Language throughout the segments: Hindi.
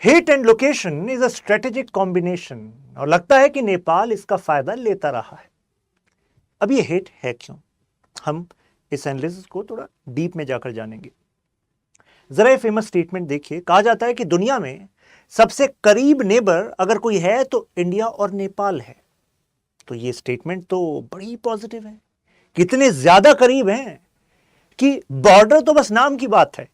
Hate and location is a strategic combination, और लगता है कि नेपाल इसका फायदा लेता रहा है। अब ये हेट है क्यों, हम इस एनालिसिस को थोड़ा डीप में जाकर जानेंगे। जरा ये फेमस स्टेटमेंट देखिए, कहा जाता है कि दुनिया में सबसे करीब नेबर अगर कोई है तो इंडिया और नेपाल है। तो ये स्टेटमेंट तो बड़ी पॉजिटिव है, कितने ज्यादा करीब हैं कि बॉर्डर तो बस नाम की बात है।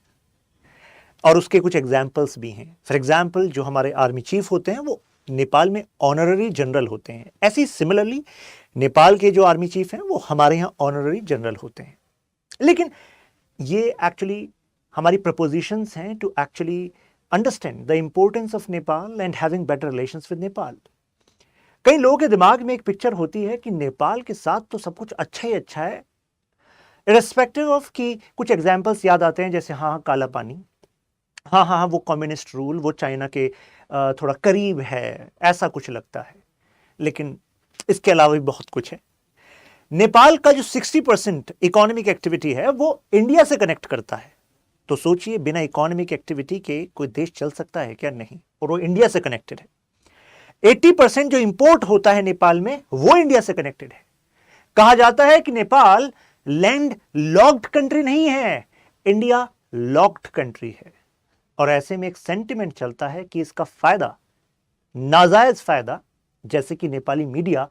और उसके कुछ एग्जाम्पल्स भी हैं। फॉर एग्जाम्पल, जो हमारे आर्मी चीफ होते हैं वो नेपाल में ऑनररी जनरल होते हैं। ऐसे ही सिमिलरली नेपाल के जो आर्मी चीफ हैं वो हमारे यहाँ ऑनररी जनरल होते हैं। लेकिन ये एक्चुअली हमारी प्रपोजिशंस हैं to actually understand the importance of Nepal and having better relations with Nepal. कई लोगों के दिमाग में एक पिक्चर होती है कि नेपाल के साथ तो सब कुछ अच्छा ही अच्छा है, इरेस्पेक्टिव ऑफ कि कुछ एग्जाम्पल्स याद आते हैं, जैसे हाँ काला पानी, हाँ वो कम्युनिस्ट रूल, वो चाइना के थोड़ा करीब है, ऐसा कुछ लगता है। लेकिन इसके अलावा भी बहुत कुछ है। नेपाल का जो 60% इकोनॉमिक एक्टिविटी है वो इंडिया से कनेक्ट करता है। तो सोचिए, बिना इकोनॉमिक एक्टिविटी के कोई देश चल सकता है क्या? नहीं। और वो इंडिया से कनेक्टेड है। 80% जो इंपोर्ट होता है नेपाल में वो इंडिया से कनेक्टेड है। कहा जाता है कि नेपाल लैंड लॉक्ड कंट्री नहीं है, इंडिया लॉक्ड कंट्री है। और ऐसे में एक सेंटिमेंट चलता है कि इसका फायदा, नाजायज फायदा, जैसे कि नेपाली मीडिया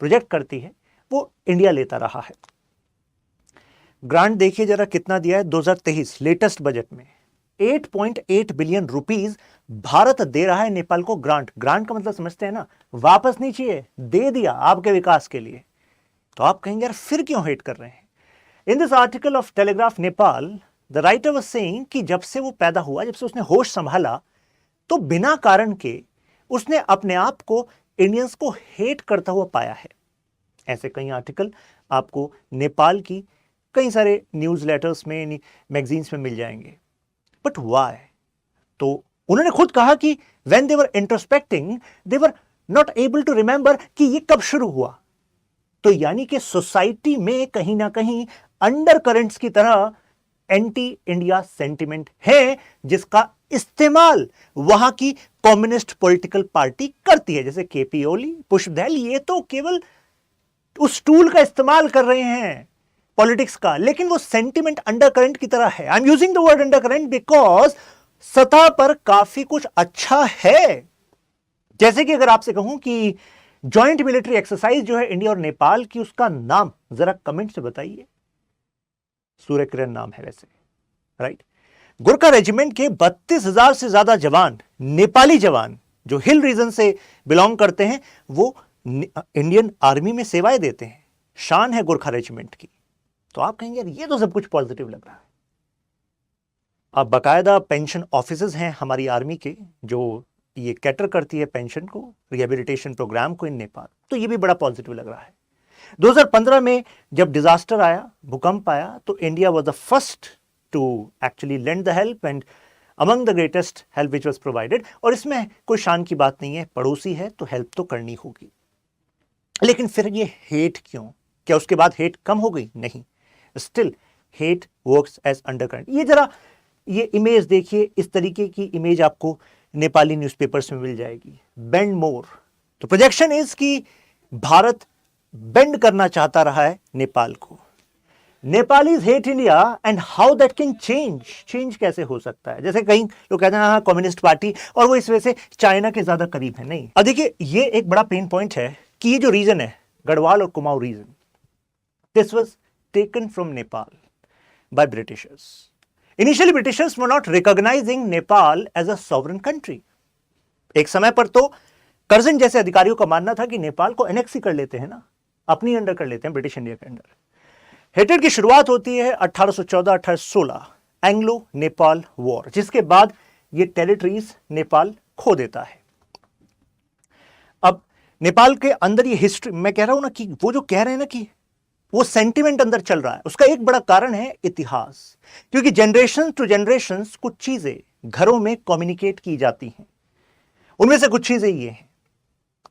प्रोजेक्ट करती है, वो इंडिया लेता रहा है। ग्रांट देखिए जरा कितना दिया है 2023 लेटेस्ट बजट में। 8.8 बिलियन रुपीस भारत दे रहा है नेपाल को ग्रांट। ग्रांट का मतलब समझते हैं ना, वापस नहीं चाहिए, दे दिया आपके विकास के लिए। तो आप कहेंगे यार फिर क्यों हेट कर रहे हैं? In this article of telegraph Nepal, the writer was saying कि जब से वो पैदा हुआ, जब से उसने होश संभाला, तो बिना कारण के उसने अपने आप को इंडियंस को हेट करता हुआ पाया है। ऐसे कई आर्टिकल आपको नेपाल की कई सारे न्यूज लेटर्स में, मैगजीन्स में मिल जाएंगे। But why? तो उन्होंने खुद कहा कि when they were introspecting they were not able to remember कि ये कब शुरू हुआ। तो यानी कि सोसाइटी में कहीं ना कहीं अंडर करेंट्स की तरह एंटी इंडिया सेंटिमेंट है, जिसका इस्तेमाल वहां की कम्युनिस्ट पॉलिटिकल पार्टी करती है। जैसे केपी ओली, पुष्पदैल, ये तो केवल उस टूल का इस्तेमाल कर रहे हैं पॉलिटिक्स का, लेकिन वो सेंटिमेंट अंडरकरेंट की तरह है। I am using the word undercurrent because सतह पर काफी कुछ अच्छा है। जैसे कि अगर आपसे कहूं कि जॉइंट मिलिट्री एक्सरसाइज जो है इंडिया और नेपाल की, उसका नाम जरा कमेंट से बताइए। सूर्य किरण नाम है वैसे, राइट? गोरखा रेजिमेंट के 32,000 से ज्यादा जवान, नेपाली जवान जो हिल रीजन से बिलोंग करते हैं, वो इंडियन आर्मी में सेवाएं देते हैं। शान है गोरखा रेजिमेंट की। तो आप कहेंगे यार ये तो सब कुछ पॉजिटिव लग रहा है। अब बाकायदा पेंशन ऑफिसेज हैं हमारी आर्मी के, जो ये कैटर करती है पेंशन को, रिहेबिलिटेशन प्रोग्राम को इन नेपाल। तो ये भी बड़ा पॉजिटिव लग रहा है। 2015 में जब डिजास्टर आया, भूकंप आया, तो India was the first to actually lend the help and among the greatest help which was provided. और इसमें कोई शान की बात नहीं है, पड़ोसी है तो हेल्प तो करनी होगी। लेकिन फिर ये हेट क्यों? क्या उसके बाद हेट कम हो गई? नहीं, still hate works as undercurrent. ये जरा ये इमेज देखिए, इस तरीके की इमेज आपको नेपाली न्यूज़पेपर्स में मिल जाएगी। बेंड मोर। तो प्रोजेक्शन इज कि भारत बेंड करना चाहता रहा है नेपाल को। Nepalese hate India and how that can change कैसे हो सकता है? जैसे कई लोग कहते हैं हाँ कम्युनिस्ट पार्टी, और वो इस वजह से चाइना के ज्यादा करीब है। नहीं। अब देखिए ये एक बड़ा पेन पॉइंट है कि ये जो रीजन है, गढ़वाल और Kumaon region, this was taken from Nepal by Britishers. Initially Britishers were not recognising Nepal as a sovereign country. एक समय पर तो कर्जन जैसे अधिकारियों का मानना था कि नेपाल को एनेक्स ही कर लेते हैं ना, अपनी अंडर कर लेते हैं ब्रिटिश इंडिया के अंडर। हेटेड की शुरुआत होती है 1814-1816 एंग्लो नेपाल वॉर, जिसके बाद ये टेरिटरीज नेपाल खो देता है। अब नेपाल के अंदर ये हिस्ट्री, मैं कह रहा हूं ना कि वो जो कह रहे हैं ना कि वो सेंटिमेंट अंदर चल रहा है, उसका एक बड़ा कारण है इतिहास। क्योंकि जनरेशन टू जनरेशन कुछ चीजें घरों में कम्युनिकेट की जाती हैं। उनमें से कुछ चीजें ये हैं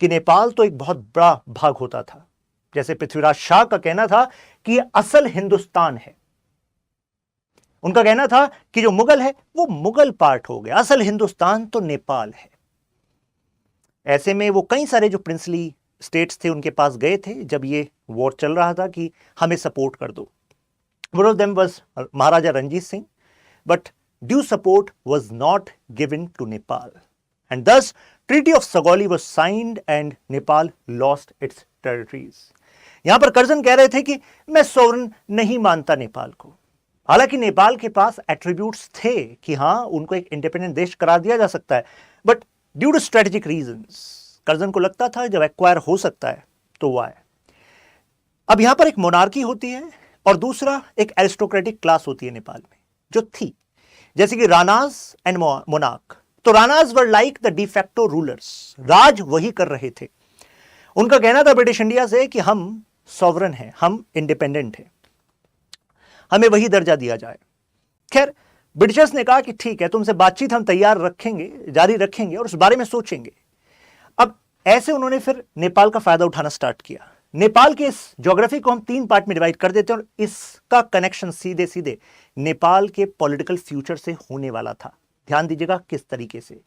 कि नेपाल तो एक बहुत बड़ा भाग होता था। जैसे पृथ्वीराज शाह का कहना था कि यह असल हिंदुस्तान है। उनका कहना था कि जो मुगल है वो मुगल पार्ट हो गया, असल हिंदुस्तान तो नेपाल है। ऐसे में वो कई सारे जो प्रिंसली स्टेट्स थे उनके पास गए थे जब ये वॉर चल रहा था कि हमें सपोर्ट कर दो। One of them was Maharaja Ranjit Singh, but due support was not given to Nepal and this treaty of Sagauli was signed and Nepal lost its territories. यहां पर कर्जन कह रहे थे कि मैं सोवरेन नहीं मानता नेपाल को, हालांकि नेपाल के पास एट्रीब्यूट्स थे कि हां उनको एक इंडिपेंडेंट देश करार दिया जा सकता है, but due to strategic reasons Curzon को लगता था जब एक्वायर हो सकता है तो वो आए। अब यहां पर एक मोनार्की होती है और दूसरा एक एरिस्टोक्रेटिक क्लास होती है नेपाल में जो थी, जैसे कि राणाज एंड मोनार्क। तो Ranas were like the de facto rulers, राज वही कर रहे थे। उनका कहना था ब्रिटिश इंडिया से कि हम सॉवरन हैं, हम इंडिपेंडेंट हैं, हमें वही दर्जा दिया जाए। खैर ब्रिटिशर्स ने कहा कि ठीक है, तुमसे बातचीत हम तैयार रखेंगे, जारी रखेंगे और उस बारे में सोचेंगे। अब ऐसे उन्होंने फिर नेपाल का फायदा उठाना स्टार्ट किया। नेपाल के इस ज्योग्राफी को हम 3 पार्ट में डिवाइड कर देते हैं और इसका कनेक्शन सीधे सीधे नेपाल के पॉलिटिकल फ्यूचर से होने वाला था। ध्यान दीजिएगा किस तरीके से।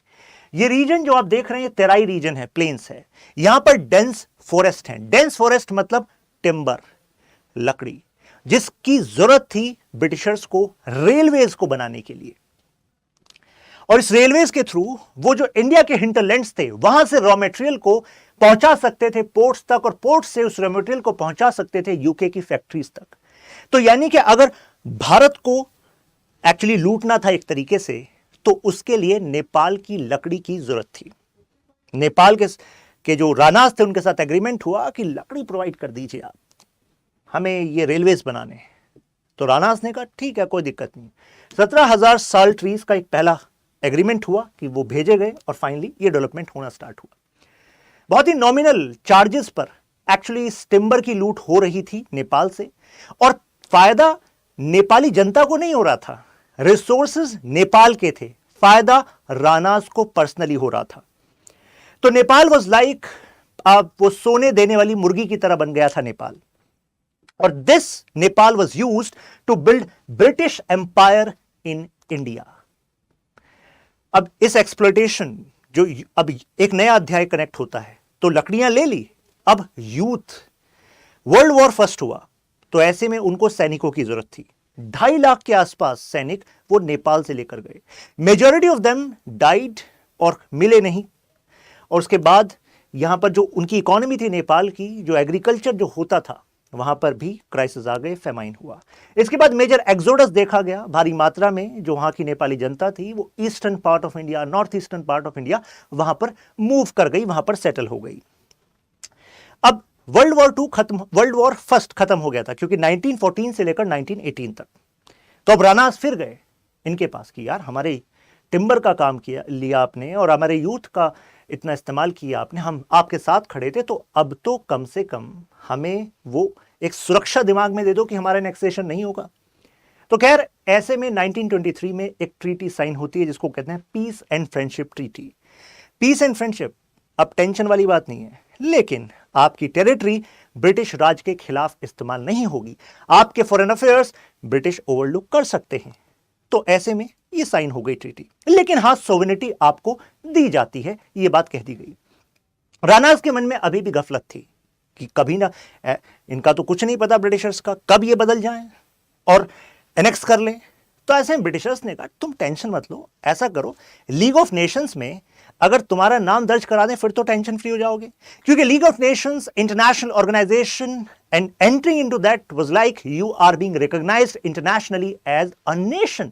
ये रीजन जो आप देख रहे हैं तेराई रीजन है, प्लेन्स है, यहां पर डेंस फॉरेस्ट है। डेंस फॉरेस्ट मतलब टिम्बर, लकड़ी, जिसकी जरूरत थी ब्रिटिशर्स को रेलवेज को बनाने के लिए। और इस रेलवेज के थ्रू वो जो इंडिया के हिंटरलैंड्स थे वहां से रॉ मटेरियल को पहुंचा सकते थे पोर्ट्स तक, और पोर्ट से उस रॉ मटेरियल को पहुंचा सकते थे यूके की फैक्ट्रीज तक। तो यानी कि अगर भारत को एक्चुअली लूटना था एक तरीके से, तो उसके लिए नेपाल की लकड़ी की जरूरत थी। नेपाल के जो राणाज थे उनके साथ एग्रीमेंट हुआ कि लकड़ी प्रोवाइड कर दीजिए आप, हमें ये रेलवेज बनाने। तो राणाज ने कहा ठीक है, कोई दिक्कत नहीं। 17,000 साल ट्रीज का एक पहला एग्रीमेंट हुआ कि वो भेजे गए और फाइनली ये डेवलपमेंट होना स्टार्ट हुआ। बहुत ही नॉमिनल चार्जेस पर एक्चुअली इस टिम्बर की लूट हो रही थी नेपाल से, और फायदा नेपाली जनता को नहीं हो रहा था, रिसोर्सेज नेपाल के थे, फायदा राणाज को पर्सनली हो रहा था। तो नेपाल वाज लाइक, अब वो सोने देने वाली मुर्गी की तरह बन गया था नेपाल। और this Nepal was used to build British empire in India. अब इस एक्सप्लॉयटेशन जो अब एक नया अध्याय कनेक्ट होता है, तो लकड़ियां ले ली, अब यूथ, वर्ल्ड वॉर फर्स्ट हुआ, तो ऐसे में उनको सैनिकों की जरूरत थी। 2.5 लाख के आसपास सैनिक वो नेपाल से लेकर गए। मेजॉरिटी ऑफ देम डाइड और मिले नहीं। और उसके बाद यहां पर जो उनकी इकोनॉमी थी नेपाल की, जो एग्रीकल्चर जो होता था, वहां पर भी क्राइसिस आ गए, फेमाइन हुआ। इसके बाद मेजर एक्सोडस देखा गया भारी मात्रा में। जो वहां की नेपाली जनता थी वो eastern part of India, north eastern part of India, वहां पर मूव कर गई, वहां पर सेटल हो गई। अब वर्ल्ड वॉर फर्स्ट खत्म हो गया था, क्योंकि 1914 से लेकर 1918 तक। तो अब राणाज फिर गए इनके पास कि यार हमारे टिम्बर का काम लिया आपने और हमारे यूथ का इतना इस्तेमाल किया आपने, हम आपके साथ खड़े थे, तो अब तो कम से कम हमें वो एक सुरक्षा दिमाग में दे दो कि हमारा एनेक्सेशन नहीं होगा। तो खैर ऐसे में 1923 में एक ट्रीटी साइन होती है जिसको कहते हैं peace and friendship treaty. Peace and friendship, अब टेंशन वाली बात नहीं है, लेकिन आपकी टेरिटरी ब्रिटिश राज के खिलाफ इस्तेमाल नहीं होगी, आपके फॉरेन अफेयर्स ब्रिटिश ओवरलुक कर सकते हैं। तो ऐसे में ये साइन हो गई ट्रीटी, लेकिन हां सोवेनिटी आपको दी जाती है, ये बात कह दी गई। राणाज के मन में अभी भी गफलत थी कि कभी ना, इनका तो कुछ नहीं पता ब्रिटिशर्स का, कब ये बदल जाएं और एनेक्स कर लें। तो ऐसे में ब्रिटिशर्स ने कहा तुम टेंशन मत लो, ऐसा करो लीग ऑफ नेशंस में अगर तुम्हारा नाम दर्ज करा दें फिर तो टेंशन फ्री हो जाओगे, क्योंकि league of nations international organisation and entering into that was like you are being recognised internationally as a nation,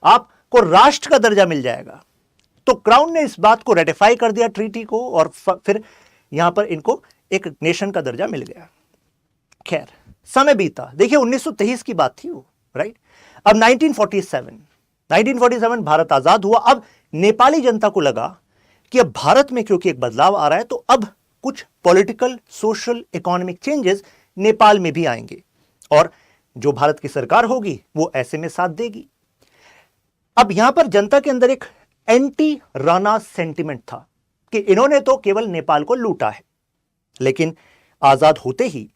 आपको राष्ट्र का दर्जा मिल जाएगा। तो क्राउन ने इस बात को रेटिफाई कर दिया ट्रीटी को, और फिर यहां पर इनको एक नेशन का दर्जा मिल गया। खैर समय बीता, देखिए 1923 की बात थी वो, राइट। अब 1947 भारत आजाद हुआ। अब नेपाली जनता को लगा कि अब भारत में क्योंकि एक बदलाव आ रहा है, तो अब कुछ political, social, economic changes Nepal में भी आएंगे, और जो भारत की सरकार होगी वो ऐसे में साथ देगी। अब यहां पर जनता के अंदर एक एंटी राणा सेंटिमेंट था कि इन्होंने तो केवल नेपाल को लूटा है, लेकिन आजाद होते ही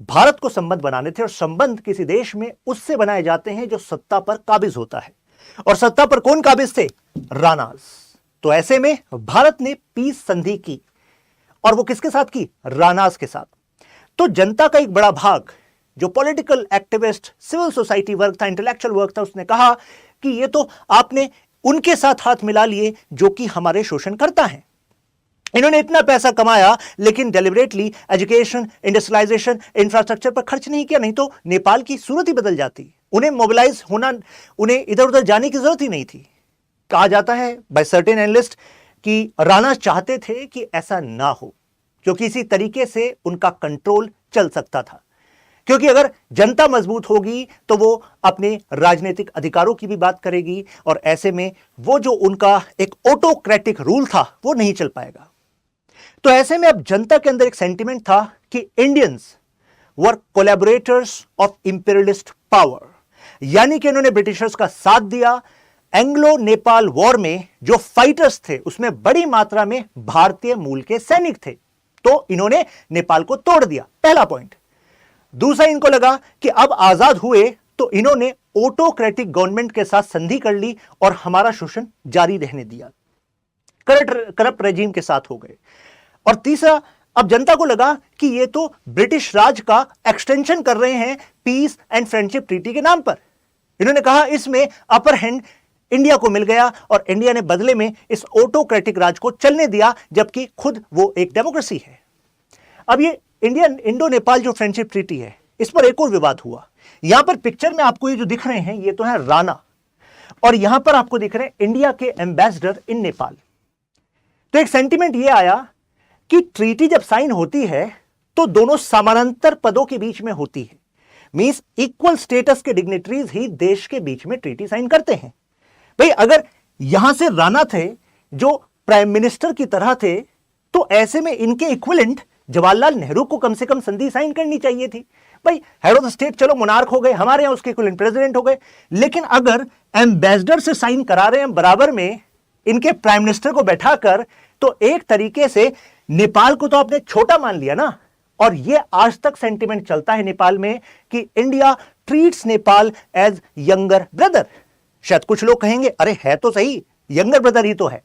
भारत को संबंध बनाने थे, और संबंध किसी देश में उससे बनाए जाते हैं जो सत्ता पर काबिज होता है, और सत्ता पर कौन काबिज थे? राणास। तो ऐसे में भारत ने पीस संधि की, और वो किसके साथ की? राणास के साथ। तो जनता का एक बड़ा भाग जो political activist, civil society work था, इंटेलेक्चुअल वर्क था, उसने कहा कि ये तो आपने उनके साथ हाथ मिला लिए जो कि हमारे शोषण करता है। इन्होंने इतना पैसा कमाया लेकिन डेलिबरेटली एजुकेशन, इंडस्ट्रियलाइजेशन, इंफ्रास्ट्रक्चर पर खर्च नहीं किया, नहीं तो नेपाल की सूरत ही बदल जाती। उन्हें मोबिलाइज होना, उन्हें इधर उधर जाने की जरूरत ही नहीं थी। कहा जाता है बाय सर्टेन एनालिस्ट कि राणा चाहते थे कि ऐसा ना हो, क्योंकि इसी तरीके से उनका कंट्रोल चल सकता था, क्योंकि अगर जनता मजबूत होगी तो वो अपने राजनीतिक अधिकारों की भी बात करेगी, और ऐसे में वो जो उनका एक ऑटोक्रेटिक रूल था वो नहीं चल पाएगा। तो ऐसे में अब जनता के अंदर एक सेंटिमेंट था कि Indians were collaborators of imperialist power, यानी कि इन्होंने ब्रिटिशर्स का साथ दिया। एंग्लो नेपाल वॉर में जो फाइटर्स थे उसमें बड़ी मात्रा में भारतीय मूल के सैनिक थे, तो इन्होंने नेपाल को तोड़ दिया, पहला पॉइंट। दूसरा, इनको लगा कि अब आजाद हुए तो इन्होंने ऑटोक्रेटिक गवर्नमेंट के साथ संधि कर ली और हमारा शोषण जारी रहने दिया, करप्ट रेजिम के साथ हो गए। और तीसरा, अब जनता को लगा कि ये तो ब्रिटिश राज का एक्सटेंशन कर रहे हैं पीस एंड फ्रेंडशिप ट्रीटी के नाम पर। इन्होंने कहा इसमें अपर हैंड इंडिया को मिल गया, और इंडिया ने बदले में इस ऑटोक्रेटिक राज को चलने दिया, जबकि खुद वो एक डेमोक्रेसी है। अब ये इंडो नेपाल जो फ्रेंडशिप ट्रीटी है, इस पर एक और विवाद हुआ। यहां पर पिक्चर में आपको ये जो दिख रहे हैं, ये तो है राणा, और यहां पर आपको दिख रहे हैं इंडिया के एम्बेसडर इन नेपाल। तो एक सेंटिमेंट ये आया कि ट्रीटी जब साइन होती है तो दोनों समानांतर पदों के बीच में होती है, मींस इक्वल स्टेटस के डिग्निटरीज ही देश के बीच में ट्रीटी साइन करते हैं। भाई अगर यहां से राणा थे जो प्राइम मिनिस्टर की तरह थे, तो ऐसे में इनके इक्विवेलेंट जवाहरलाल नेहरू को कम से कम संधि साइन करनी चाहिए थी। भाई हेड ऑफ द स्टेट चलो मोनार्क हो गए, हमारे यहां उसके इक्विवेलेंट प्रेसिडेंट हो गए, लेकिन अगर एम्बेसडर से साइन करा रहे हैं बराबर में इनके प्राइम मिनिस्टर को बैठाकर, तो एक तरीके से नेपाल को तो आपने छोटा मान लिया ना। और ये आज तक सेंटिमेंट चलता है नेपाल में कि India treats Nepal as younger brother. शायद कुछ लोग कहेंगे अरे है तो सही, यंगर ब्रदर ही तो है,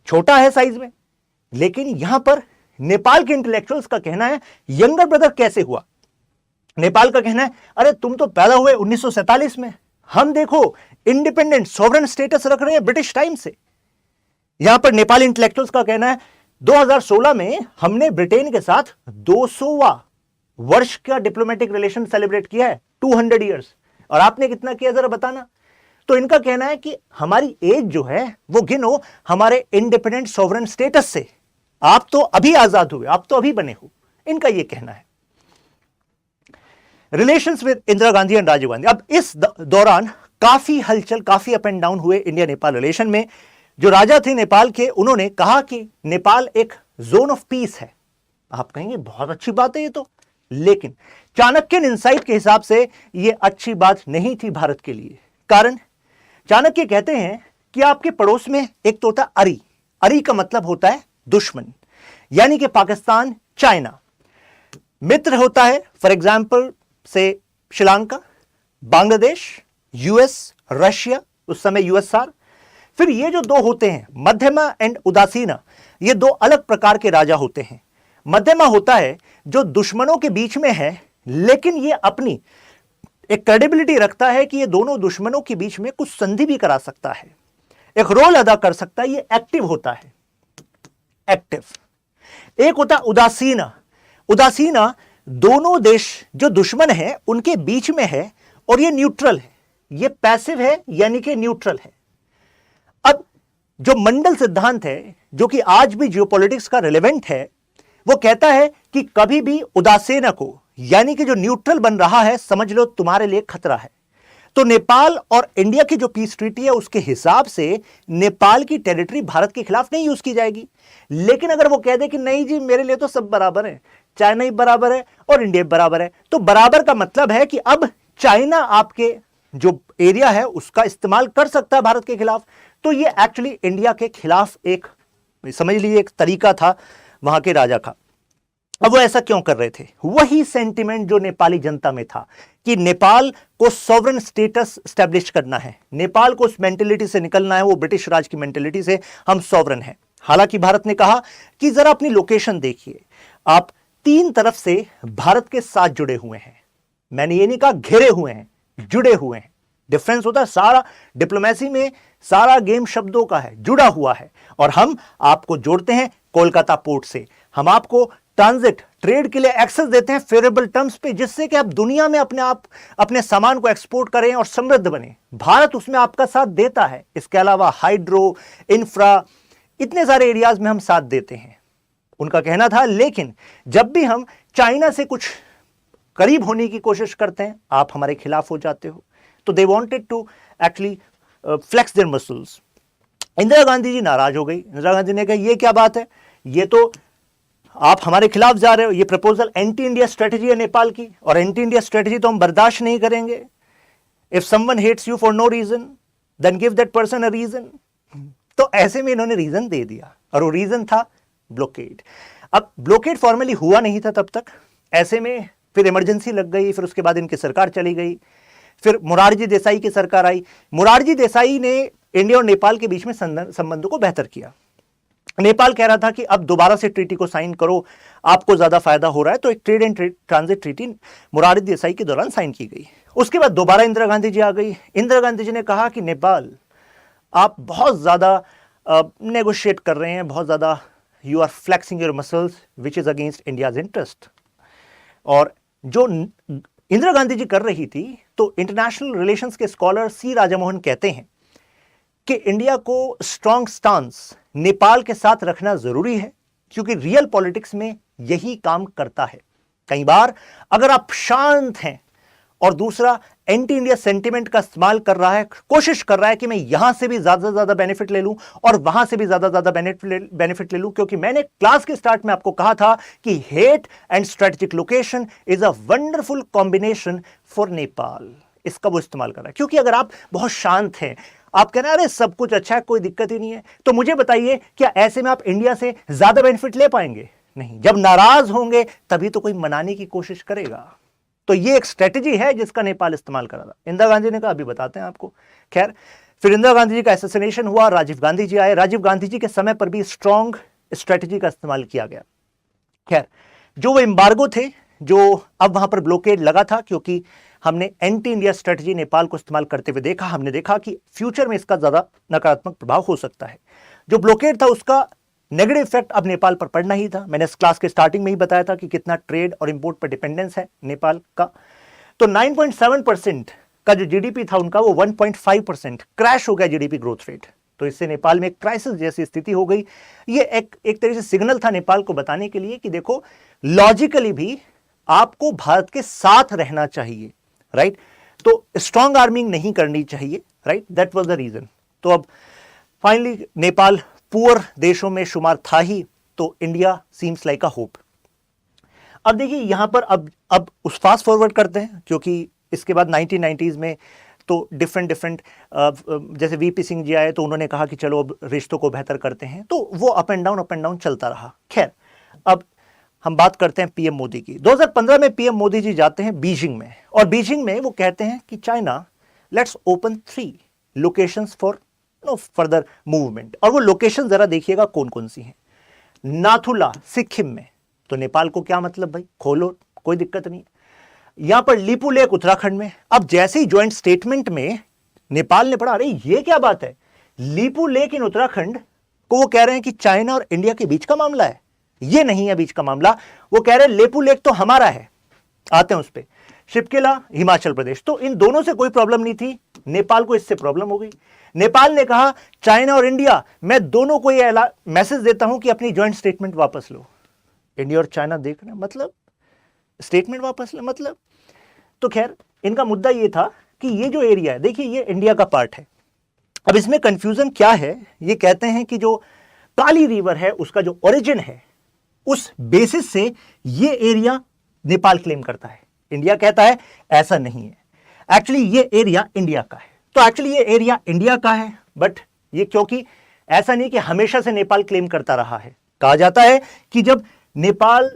छोटा है साइज में, लेकिन यहां पर नेपाल के इंटेलेक्चुअल्स का कहना है यंगर ब्रदर कैसे हुआ। नेपाल का कहना है अरे तुम तो पैदा हुए 1947 में, हम देखो इंडिपेंडेंट सॉवरेन स्टेटस रख रहे हैं ब्रिटिश टाइम से। यहां पर नेपाली इंटेलेक्चुअल्स का कहना है 2016 में हमने ब्रिटेन के साथ 200वां वर्ष का डिप्लोमेटिक रिलेशन सेलिब्रेट किया है, 200 ईयर्स, और आपने कितना किया जरा बताना। तो इनका कहना है कि हमारी एज जो है वो गिनो हमारे इंडिपेंडेंट सॉवरेन स्टेटस से, आप तो अभी आजाद हुए, आप तो अभी बने हो, इनका यह कहना है। Relations with Indira Gandhi and Rajiv Gandhi, अब इस दौरान काफी हलचल, काफी अप एंड डाउन हुए इंडिया नेपाल रिलेशन में। जो राजा थे नेपाल के, उन्होंने कहा कि नेपाल एक जोन ऑफ पीस है। आप कहेंगे बहुत अच्छी बात है ये तो, लेकिन चाणक्यन इनसाइट के हिसाब से यह अच्छी बात नहीं थी भारत के लिए। कारण, चाणक्य कहते हैं कि आपके पड़ोस में एक तो होता अरी, अरी का मतलब होता है दुश्मन, यानी कि पाकिस्तान, चाइना। मित्र होता है फॉर एग्जाम्पल से श्रीलंका, बांग्लादेश, यूएस, रशिया, उस समय यूएसआर। फिर ये जो दो होते हैं मध्यमा एंड उदासीना, ये दो अलग प्रकार के राजा होते हैं। मध्यमा होता है जो दुश्मनों के बीच में है, लेकिन ये अपनी एक क्रेडिबिलिटी रखता है कि ये दोनों दुश्मनों के बीच में कुछ संधि भी करा सकता है, एक रोल अदा कर सकता है, ये एक्टिव होता है, एक्टिव। एक होता उदासीना, उदासीना दोनों देश जो दुश्मन है उनके बीच में है, और ये न्यूट्रल है, ये पैसिव है, यानी कि न्यूट्रल है। अब जो मंडल सिद्धांत है, जो कि आज भी जियोपॉलिटिक्स का रिलेवेंट है, वो कहता है कि कभी भी उदासीना को, यानी कि जो न्यूट्रल बन रहा है, समझ लो तुम्हारे लिए खतरा है। तो नेपाल और इंडिया की जो पीस ट्रीटी है उसके हिसाब से नेपाल की टेरिटरी भारत के खिलाफ नहीं यूज की जाएगी। लेकिन अगर वो कह दे कि नहीं जी मेरे लिए तो सब बराबर है, चाइना ही बराबर है और इंडिया बराबर है, तो बराबर का मतलब है कि अब चाइना आपके जो एरिया है उसका इस्तेमाल कर सकता है भारत के खिलाफ। तो ये एक्चुअली इंडिया के खिलाफ एक, समझ लीजिए, एक तरीका था वहां के राजा का। अब वो ऐसा क्यों कर रहे थे? वही सेंटिमेंट जो नेपाली जनता में था कि नेपाल को सॉवरेन स्टेटस स्टैब्लिश करना है, नेपाल को उस मेंटेलिटी से निकलना है, वो ब्रिटिश राज की मेंटेलिटी से, हम सॉवरेन हैं। हालांकि भारत ने कहा कि जरा अपनी लोकेशन देखिए, आप 3 तरफ से भारत के साथ जुड़े हुए हैं। मैंने ये नहीं कहा घेरे हुए हैं, जुड़े हुए हैं। डिफरेंस होता है, सारा डिप्लोमेसी में सारा गेम शब्दों का है, जुड़ा हुआ है। और हम आपको जोड़ते हैं कोलकाता पोर्ट से, हम आपको ट्रांजिट ट्रेड के लिए एक्सेस देते हैं फेवरेबल टर्म्स पे, जिससे कि आप दुनिया में अपने सामान को एक्सपोर्ट करें और समृद्ध बने। भारत उसमें आपका साथ देता है। इसके अलावा हाइड्रो, इंफ्रा, इतने सारे एरियाज में हम साथ देते हैं, उनका कहना था। लेकिन जब भी हम चाइना से कुछ करीब होने की कोशिश करते हैं, आप हमारे खिलाफ हो जाते हो। तो they wanted to actually flex their muscles. Indira Gandhi ji नाराज हो गई। इंदिरा गांधी ने कहा ये क्या बात है, ये तो आप हमारे खिलाफ जा रहे हो, ये प्रपोजल एंटी इंडिया स्ट्रेटजी है नेपाल की, और एंटी इंडिया स्ट्रेटजी तो हम बर्दाश्त नहीं करेंगे। If someone hates you for no reason then give that person a reason. तो ऐसे में इन्होंने रीजन दे दिया, और वो रीजन था ब्लॉकेड। अब ब्लॉकेड फॉर्मली हुआ नहीं था तब तक। ऐसे में फिर इमरजेंसी लग गई, फिर उसके बाद इनकी सरकार चली गई, फिर मोरारजी देसाई की सरकार आई। मोरारजी देसाई ने इंडिया और नेपाल के बीच में संबंधों को बेहतर किया। नेपाल कह रहा था कि अब दोबारा से ट्रीटी को साइन करो, आपको ज्यादा फायदा हो रहा है। तो एक trade and transit treaty Morarji Desai के दौरान साइन की गई। उसके बाद दोबारा इंदिरा गांधी जी आ गई। इंदिरा गांधी जी ने कहा कि नेपाल, आप बहुत ज्यादा नेगोशिएट कर रहे हैं, बहुत ज्यादा you are flexing your muscles which is against India's interest. और जो इंदिरा गांधी जी कर रही थी, तो इंटरनेशनल रिलेशंस के स्कॉलर सी राजामोहन कहते हैं कि इंडिया को स्ट्रॉन्ग स्टांस नेपाल के साथ रखना जरूरी है, क्योंकि रियल पॉलिटिक्स में यही काम करता है। कई बार अगर आप शांत हैं और दूसरा एंटी इंडिया सेंटिमेंट का इस्तेमाल कर रहा है, कोशिश कर रहा है कि मैं यहां से भी ज्यादा से ज्यादा बेनिफिट ले लूं और वहां से भी ज्यादा ज्यादा बेनिफिट ले लूं, क्योंकि मैंने क्लास के स्टार्ट में आपको कहा था कि hate and strategic location is a wonderful combination for Nepal. इसका वो इस्तेमाल कर रहा है। क्योंकि अगर आप बहुत शांत हैं, आप कह रहे हैं अरे सब कुछ अच्छा है, कोई दिक्कत ही नहीं है, तो मुझे बताइए क्या ऐसे में आप इंडिया से ज्यादा बेनिफिट ले पाएंगे? नहीं। जब नाराज होंगे तभी तो कोई मनाने की कोशिश करेगा। तो ये एक स्ट्रेटेजी है जिसका नेपाल इस्तेमाल कर रहा था। इंदिरा गांधी ने कहा अभी बताते हैं आपको। खैर, फिर इंदिरा गांधी जी का असैसिनेशन हुआ, राजीव गांधी जी आए। राजीव गांधी जी के समय पर भी स्ट्रॉन्ग स्ट्रेटेजी का इस्तेमाल किया गया। खैर, जो वो एम्बार्गो थे, जो अब वहां पर ब्लॉकेड लगा था, क्योंकि हमने एंटी इंडिया स्ट्रेटजी नेपाल को इस्तेमाल करते हुए देखा, हमने देखा कि फ्यूचर में इसका ज्यादा नकारात्मक प्रभाव हो सकता है। जो ब्लॉकेड था उसका नेगेटिव इफेक्ट अब नेपाल पर पड़ना ही था। मैंने इस क्लास के स्टार्टिंग में ही बताया था कि कितना ट्रेड और इंपोर्ट पर डिपेंडेंस है नेपाल का। तो 9.7% का जो जीडीपी था उनका, वो 1.5% क्रैश हो गया जीडीपी ग्रोथ रेट। तो इससे नेपाल में एक क्राइसिस जैसी स्थिति हो गई। ये एक तरह से सिग्नल था नेपाल को बताने के लिए कि देखो, लॉजिकली भी आपको भारत के साथ रहना चाहिए, राइट? तो स्ट्रॉन्ग आर्मिंग नहीं करनी चाहिए, right? That was the reason. तो अब फाइनली नेपाल पुअर देशों में शुमार था ही, तो India seems like a hope. अब देखिए यहां पर अब उस फास्ट फॉरवर्ड करते हैं, क्योंकि इसके बाद 1990s में तो डिफरेंट जैसे वीपी सिंह जी आए तो उन्होंने कहा कि चलो अब रिश्तों को बेहतर करते हैं, तो वो अप एंड डाउन चलता रहा। खैर, अब हम बात करते हैं पीएम मोदी की। 2015 में पीएम मोदी जी जाते हैं बीजिंग में, और बीजिंग में वो कहते हैं कि China let's open 3 locations for further movement. और वो लोकेशन जरा देखिएगा कौन कौन सी हैं। नाथुला सिक्किम में, तो नेपाल को क्या मतलब भाई, खोलो, कोई दिक्कत नहीं। यहां पर लीपू लेक उत्तराखंड में। अब जैसे ही ज्वाइंट स्टेटमेंट में नेपाल ने पढ़ा, अरे ये क्या बात है, लीपू लेक इन उत्तराखंड को वो कह रहे हैं कि चाइना और इंडिया के बीच का मामला है। ये नहीं है बीच का मामला, वो कह रहे हैं लेपू लेक तो हमारा है। आते हैं उस पर। शिपकिला हिमाचल प्रदेश, तो इन दोनों से कोई प्रॉब्लम नहीं थी, नेपाल को इससे प्रॉब्लम हो गई। नेपाल ने कहा चाइना और इंडिया, मैं दोनों को ये मैसेज देता हूं कि अपनी ज्वाइंट स्टेटमेंट वापस लो। इंडिया और चाइना देख रहे हैं, मतलब स्टेटमेंट वापस ले, मतलब। तो खैर, इनका मुद्दा ये था कि ये जो एरिया है, देखिए ये इंडिया का पार्ट है। अब इसमें कंफ्यूजन क्या है, ये कहते हैं कि जो काली रिवर है उसका जो ओरिजिन है, उस बेसिस से ये एरिया नेपाल क्लेम करता है। इंडिया कहता है ऐसा नहीं है, एक्चुअली ये एरिया इंडिया का है। तो एक्चुअली ये एरिया इंडिया का है, बट ये क्योंकि ऐसा नहीं कि हमेशा से नेपाल क्लेम करता रहा है। कहा जाता है कि जब नेपाल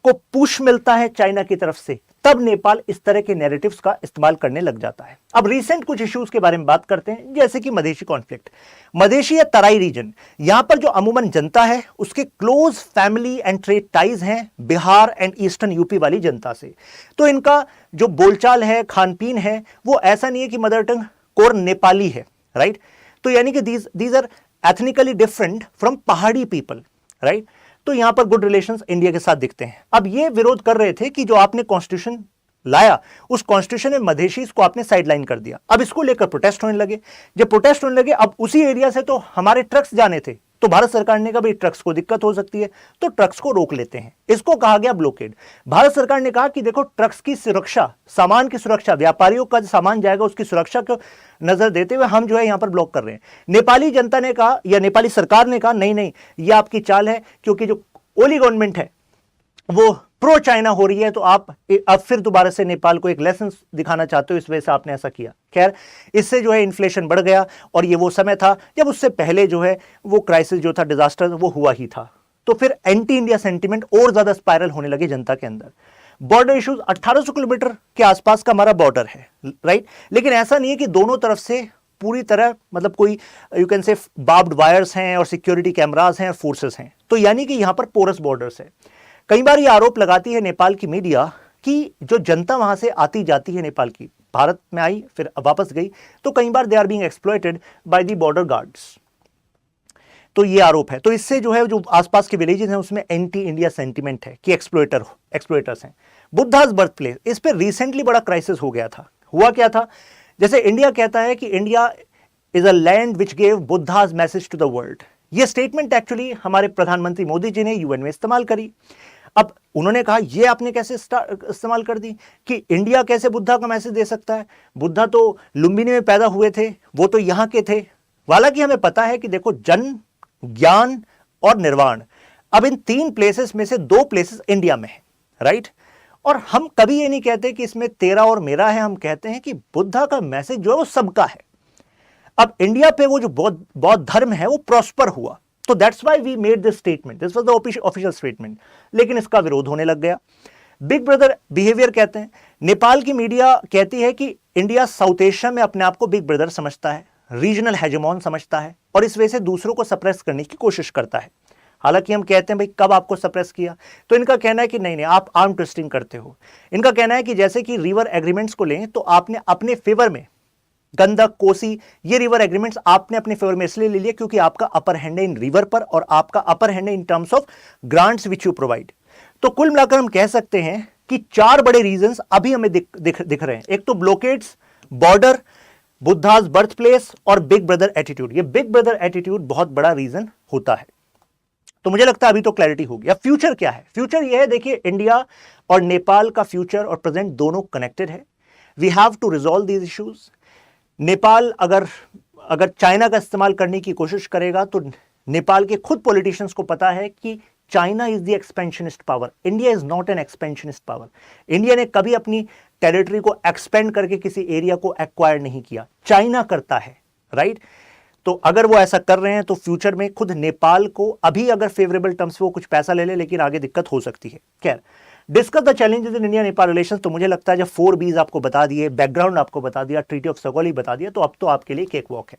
उसको पुश मिलता है चाइना की तरफ से, तब नेपाल इस तरह के नैरेटिव्स का इस्तेमाल करने लग जाता है। अब रिसेंट कुछ इश्यूज के बारे में बात करते हैं, जैसे कि मधेशी कॉन्फ्लिक्ट। मधेशी या तराई रीजन, यहां पर जो अमूमन जनता है उसके close family and trade ties हैं बिहार एंड ईस्टर्न यूपी वाली जनता से। तो इनका जो बोलचाल है, खान पीन है, वो ऐसा नहीं है कि मदर टंग कोर नेपाली है, राइट। तो यानी कि these are ethnically different from Pahari people, right. तो यहां पर गुड रिलेशंस इंडिया के साथ दिखते हैं। अब ये विरोध कर रहे थे कि जो आपने कॉन्स्टिट्यूशन लाया, उस कॉन्स्टिट्यूशन में मधेशीज को आपने साइडलाइन कर दिया। अब इसको लेकर प्रोटेस्ट होने लगे। जब प्रोटेस्ट होने लगे, अब उसी एरिया से तो हमारे ट्रक्स जाने थे, तो भारत सरकार ने कहा भाई ट्रक्स को दिक्कत हो सकती है, तो ट्रक्स को रोक लेते हैं। इसको कहा गया ब्लॉकेड। भारत सरकार ने कहा कि देखो ट्रक्स की सुरक्षा, सामान की सुरक्षा, व्यापारियों का जो सामान जाएगा उसकी सुरक्षा को नजर देते हुए हम जो है यहां पर ब्लॉक कर रहे हैं। नेपाली जनता ने कहा, या नेपाली सरकार ने कहा, नहीं नहीं ये आपकी चाल है, क्योंकि जो ओली गवर्नमेंट है वो प्रो चाइना हो रही है, तो आप अब फिर दोबारा से नेपाल को एक लेसन दिखाना चाहते हो, इस वजह से आपने ऐसा किया। खैर, इससे जो है इन्फ्लेशन बढ़ गया, और ये वो समय था जब उससे पहले जो है वो क्राइसिस जो था, डिजास्टर वो हुआ ही था। तो फिर एंटी इंडिया सेंटीमेंट और ज्यादा स्पाइरल होने लगे जनता के अंदर। बॉर्डर इश्यूज, 1800 किलोमीटर के आसपास का हमारा बॉर्डर है, राइट। लेकिन ऐसा नहीं है कि दोनों तरफ से पूरी तरह मतलब कोई you can say barbed wires हैं और सिक्योरिटी कैमरास हैं और फोर्सेस हैं। तो यानी कि यहां पर पोरस बॉर्डर्स है। कई बार ये आरोप लगाती है नेपाल की मीडिया कि जो जनता वहां से आती जाती है नेपाल की, भारत में आई फिर वापस गई, तो कई बार they are being exploited by the border guards. तो ये आरोप है। तो इससे जो है जो आसपास के विलेजेस हैं उसमें एंटी इंडिया सेंटीमेंट है कि एक्सप्लॉइटर्स हैं। बुद्धाज बर्थ प्लेस, इस पर रिसेंटली बड़ा क्राइसिस हो गया था। हुआ क्या था, जैसे इंडिया कहता है कि India is a land which gave Buddha's message to the world. ये स्टेटमेंट एक्चुअली हमारे प्रधानमंत्री मोदी जी ने यूएन में इस्तेमाल करी। अब उन्होंने कहा ये आपने कैसे इस्तेमाल कर दी कि इंडिया कैसे बुद्धा का मैसेज दे सकता है, बुद्धा तो लुम्बिनी में पैदा हुए थे, वो तो यहां के थे। हालांकि हमें पता है कि देखो जन्म, ज्ञान और निर्वाण, अब इन 3 प्लेसेस में से 2 प्लेसेस इंडिया में है, राइट। और हम कभी ये नहीं कहते कि इसमें तेरा और मेरा है, हम कहते हैं कि बुद्धा का मैसेज जो है वो सबका है। अब इंडिया पे वो जो बौद्ध धर्म है वो प्रॉस्पर हुआ, तो that's why we made this statement, this was the official statement. लेकिन इसका विरोध होने लग गया। बिग ब्रदर बिहेवियर कहते हैं। नेपाल की मीडिया कहती है कि इंडिया साउथ एशिया में अपने आप को बिग ब्रदर समझता है, रीजनल हेजेमॉन समझता है, और इस वजह से दूसरों को सप्रेस करने की कोशिश करता है। हालांकि हम कहते हैं भाई कब आपको सप्रेस किया, तो इनका कहना है कि नहीं नहीं आप आर्म ट्विस्टिंग करते हो। इनका कहना है कि जैसे कि रिवर एग्रीमेंट्स को लें तो आपने अपने फेवर में, गंडक, कोसी, ये रिवर एग्रीमेंट्स आपने अपने फेवर में इसलिए ले लिया क्योंकि आपका अपर हैंड है इन रिवर पर, और आपका अपर हैंड है in terms of grants which you provide. तो कुल मिलाकर हम कह सकते हैं कि 4 बड़े रीजंस अभी हमें दिख रहे हैं। एक तो ब्लॉकेड्स, बॉर्डर, बुद्धाज बर्थ प्लेस और बिग ब्रदर एटीट्यूड। ये बिग ब्रदर एटीट्यूड बहुत बड़ा रीजन होता है। तो मुझे लगता है अभी तो क्लैरिटी होगी। अब फ्यूचर क्या है? फ्यूचर ये है, देखिए इंडिया और नेपाल का फ्यूचर और प्रेजेंट दोनों कनेक्टेड है। We have to resolve these issues. Nepal अगर चाइना का इस्तेमाल करने की कोशिश करेगा तो नेपाल के खुद पॉलिटिशियंस को पता है कि China is the expansionist power, India is not an expansionist power. India ने कभी अपनी टेरिटरी को एक्सपेंड करके किसी एरिया को एक्वायर नहीं किया, चाइना करता है, राइट। तो अगर वो ऐसा कर रहे हैं तो फ्यूचर में खुद नेपाल को, अभी अगर फेवरेबल टर्म्स वो कुछ पैसा ले ले, लेकिन आगे दिक्कत हो सकती है। खैर, discuss the challenges in India Nepal relations, तो मुझे लगता है जब 4 B's आपको बता दिए, बैकग्राउंड आपको बता दिया, ट्रीटी ऑफ सगोली बता दिया, तो अब तो आपके लिए केक वॉक है।